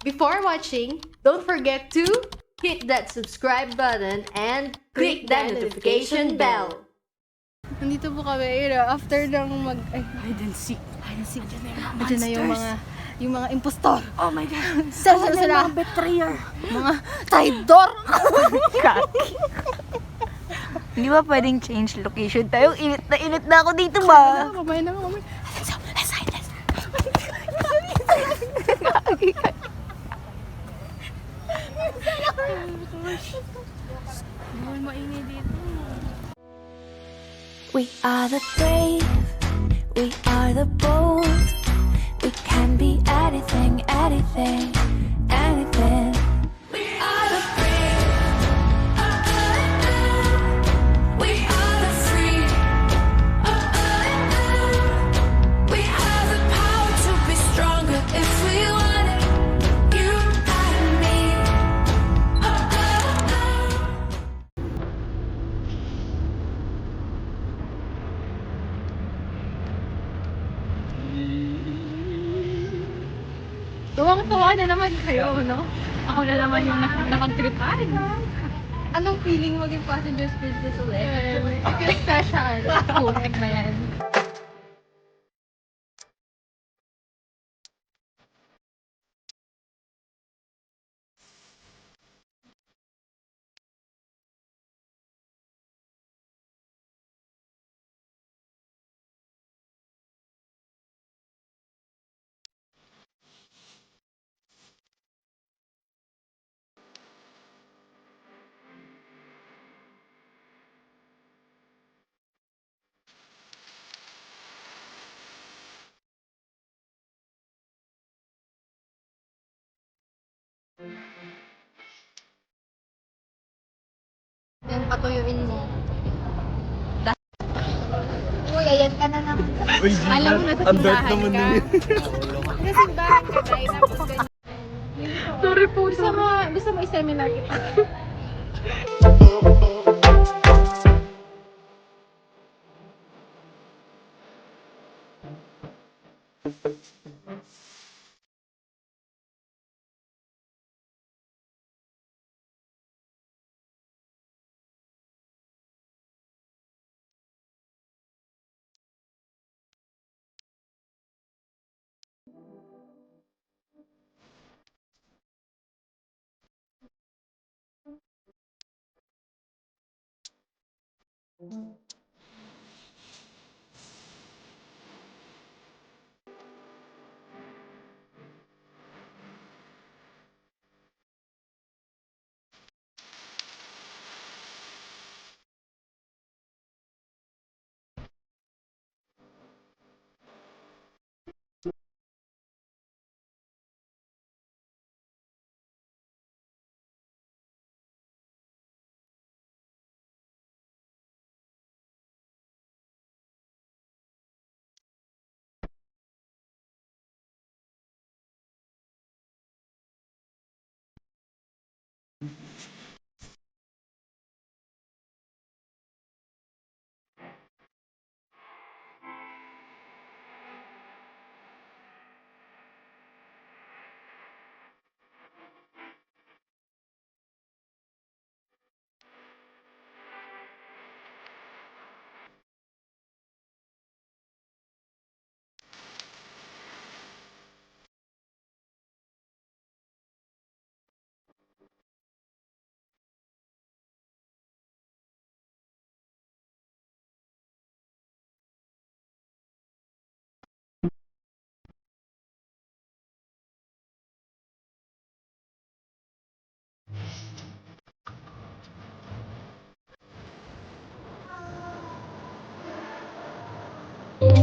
Before watching, don't forget to hit that subscribe button and click that notification bell. Nandito po kami, after ng hide and seek. Diyan na yung mga impostor. Oh my God! Sila mga betrayer! mga traidor. Hindi ba pwedeng change location tayo? Init na ako dito ba? Mamaya na, mamaya. Let's hide, let's Bawal maingay dito. We are the brave, we are the bold. We can be anything, anything, anything. We are the brave, we are the free. We have the power to be stronger if we want it. You and me. Tuwang-tuwa na naman kayo, no? Ako na naman yung nakag-tripan. Anong feeling maging passenger princess ulit? Yung special. Putik na yan. Yan, patuyuin mo. Uy, ayan ka na naman. Alam mo na sa simbahan ka. Sa simbahan ka, dahil tapos ganyan. Sorry po. Gusto mo i-seminar kita.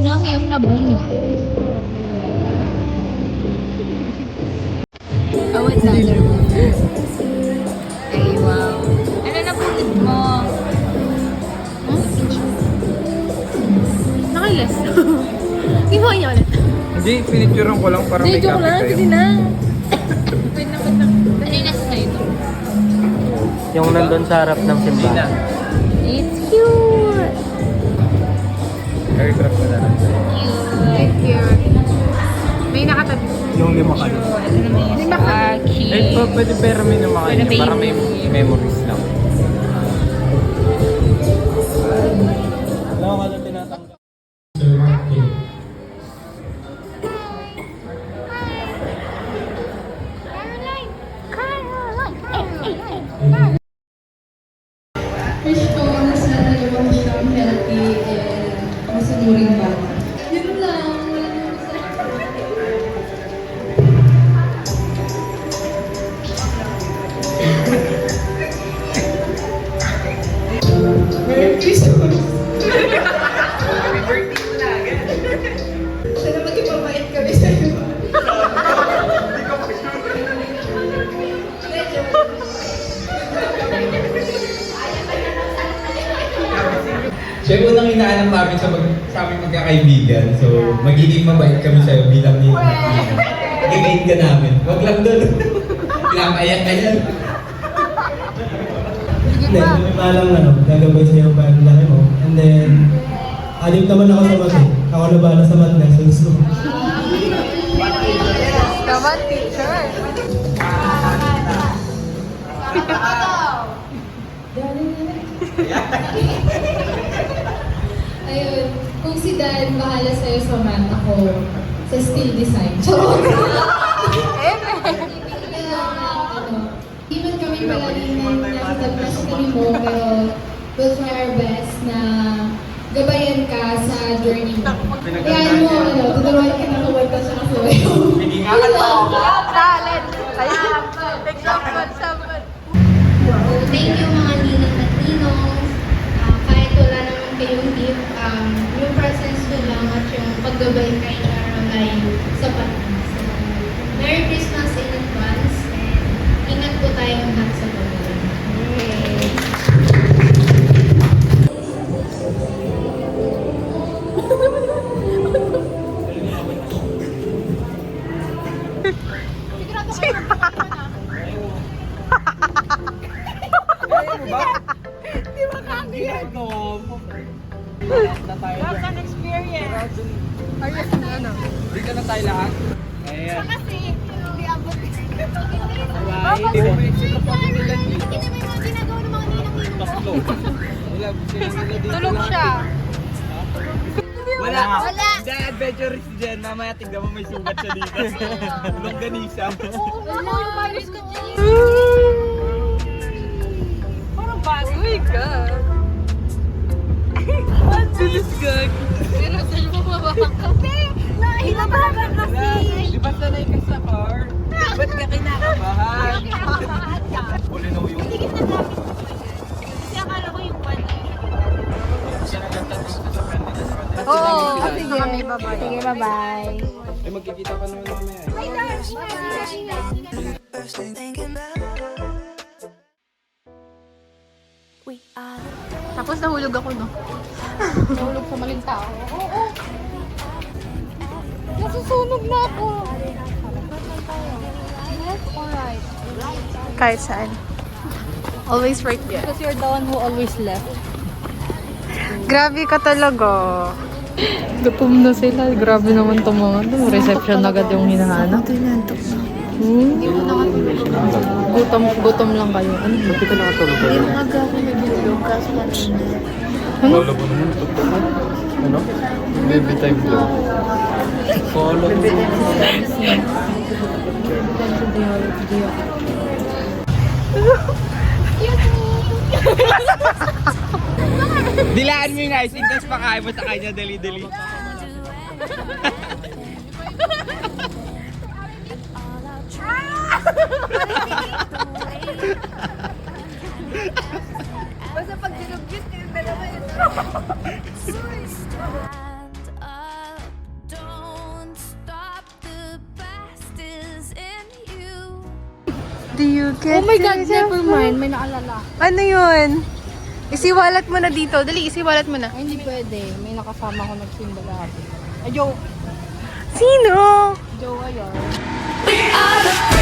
Ano yung nabunod? Oh, it's other one. Ay, wow. Ano nabunod mo? Nakilas. Ginawa niya ulit. Hindi, pinicturean ko lang para may Joke copy lang. kayo. Sige na. Wait na, wait na. Kanina sa ito. Yung nandun sa harap ng Hindi na. simbahan. It's cute! Aircraft na lang. Thank you. May nakatabi. Yung lima kayo. Ito naman yung Lima ka. pwede permi na mga Pwede para may memories lang. Wala ko na tinatanggap. Wish ko mas nalalaman siyang healthy and masunuring bata. Yun lang. Merry Christmas! Sana maging mabait kami sa'yo. Siya yung unang hinahanap namin sa aming magkakaibigan. So, magiging mabait kami sa'yo bilang ni Gagawin ka namin. Huwag lang doon. Pinapayak ka yan. Hindi, may palang gagabay sa'yo pag laki mo. And then, adik naman ako sa math. Ako na bahala sa math lessons ko. Naman, teacher. Ayun, kung si Dad bahala sa'yo sa math, ako sa steel design. Charot! Hindi man kami palagi na nasa tablas kami mo, pero we'll try our best na gabayan ka sa journey mo. Kaya mo, tuturuan ka na kumanta siya kasi Talent! Ayan! Example! Thank you mga ninang at ninong. Kahit wala naman kayong gift, yung presence ko lang at yung paggabay kay Caroline sapat na. So, Merry Christmas in advance and ingat po tayong lahat sa paggawa. Hindi ka na tayo lahat. Ayan. Tulog siya. Wala. Hindi, adventurous dyan. Mamaya tignan mo may sugat siya dito. Longganisa. Parang bago. Oh my God. This is good. Pero sa mo mababang kape. Nahilabagan kasi. Di ba sanay ka sa car? Ba't ka kinakabahan? Uli na yung... Hindi kita namin. Kasi akala ko yung one na yun. Oo! Sige, bye-bye. Sige, bye-bye. Ay, magkikita pa naman mamaya. We are Tapos nahulog ako, no? Nahulog sa maling tao. Oo. Nasusunog na ako. Left or right? Kahit saan. Always right there. Because you're the one who always left. Grabe ka talaga. Gutom na sila. Grabe naman itong mga reception agad yung hinahanap. Gutom lang kayo. Ano? Ba't ka nakatulog ka? Umaga ako nagulog kaso kanina. Follow mo naman. Ano? Baby time vlog. Follow mo. Dilaan mo yung icing, tapos pakain mo sa kanya, dali-dali. Basta pag dinugis, tinadala yun. stand up, don't stop, the best is in you. Do you get Oh my God, never mind. May naalala. Ano yun? Isiwalat mo na dito. Dali, isiwalat mo na. Ay, hindi pwede. May nakasama ko nagsimba lahat. Ay, Joe. Sino? Joe, ayun. We are the